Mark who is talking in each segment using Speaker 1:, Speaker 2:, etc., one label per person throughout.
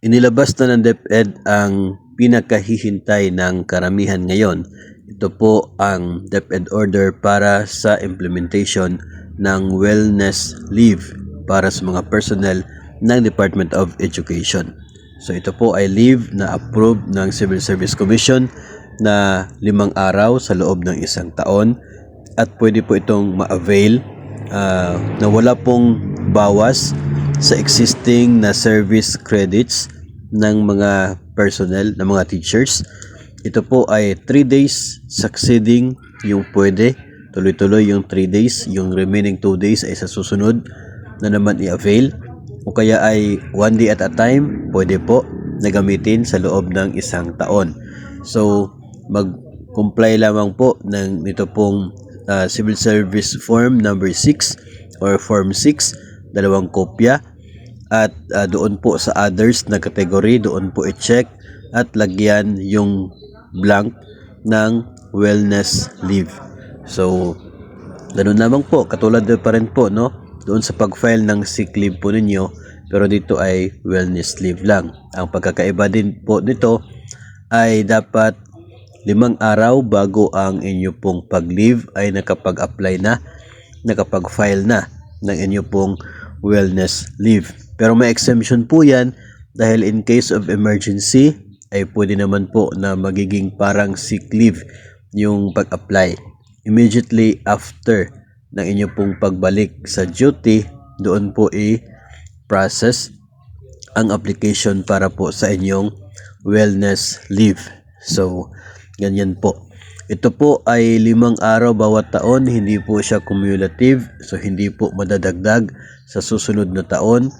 Speaker 1: Inilabas na ng DepEd ang pinakahihintay ng karamihan ngayon. Ito po ang DepEd order para sa implementation ng wellness leave para sa mga personnel ng Department of Education. So ito po ay leave na approved ng Civil Service Commission na 5 araw sa loob ng 1 taon at pwede po itong ma-avail na wala pong bawas sa existing na service credits ng mga personnel, ng mga teachers. Ito po ay 3 days succeeding yung pwede, tuloy-tuloy yung 3 days, yung remaining 2 days ay sa susunod na naman i-avail, o kaya ay 1 day at a time, pwede po na gamitin sa loob ng 1 taon. So mag-comply lamang po ng ito pong Civil Service Form number 6 or Form 6, 2 kopya, at doon po sa others na category, doon po i-check at lagyan yung blank ng wellness leave. So ganun lamang po, katulad pa rin po, no, doon sa pag-file ng sick leave po ninyo, pero dito ay wellness leave lang. Ang pagkakaiba din po nito ay dapat 5 araw bago ang inyo pong pag-leave ay nakapag-apply na, nakapag-file na ng inyo pong wellness leave. Pero may exemption po yan dahil in case of emergency ay pwede naman po na magiging parang sick leave yung pag-apply. Immediately after ng inyo pong pagbalik sa duty, doon po i-process ang application para po sa inyong wellness leave. So ganyan po. Ito po ay 5 araw bawat taon, hindi po siya cumulative, so hindi po madadagdag sa susunod na taon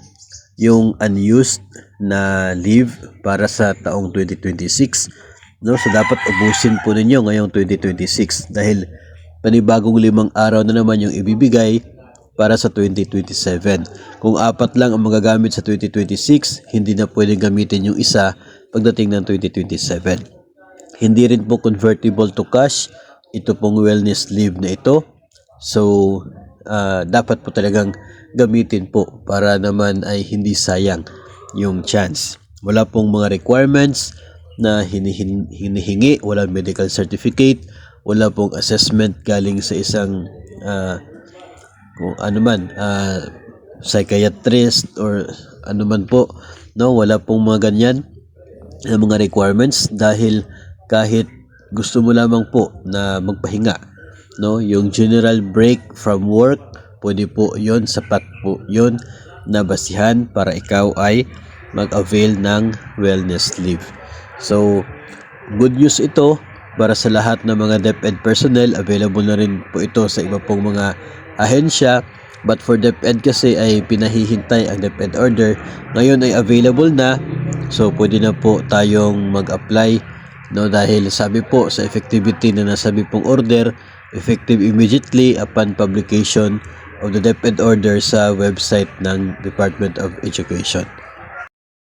Speaker 1: yung unused na leave para sa taong 2026, no? So dapat ubusin po ninyo ngayong 2026 dahil panibagong 5 araw na naman yung ibibigay para sa 2027. Kung 4 lang ang magagamit sa 2026, hindi na pwedeng gamitin yung isa pagdating ng 2027. Hindi rin po convertible to cash ito pong wellness leave na ito. So dapat po talagang gamitin po para naman ay hindi sayang yung chance. Wala pong mga requirements na hinihingi, wala medical certificate, wala pong assessment galing sa isang kung ano man, psychiatrist or ano man po, no, wala pong mga ganyan na mga requirements dahil kahit gusto mo lamang po na magpahinga, no, yung general break from work, pwede po yon, sapat po yon na basihan para ikaw ay mag-avail ng wellness leave. So good news ito para sa lahat ng mga DepEd personnel. Available na rin po ito sa iba pong mga ahensya, but for DepEd kasi ay pinahihintay ang DepEd order. Ngayon ay available na, so pwede na po tayong mag-apply, no, dahil sabi po sa effectivity na nasabi pong order, effective immediately upon publication of the DepEd order sa website ng Department of Education.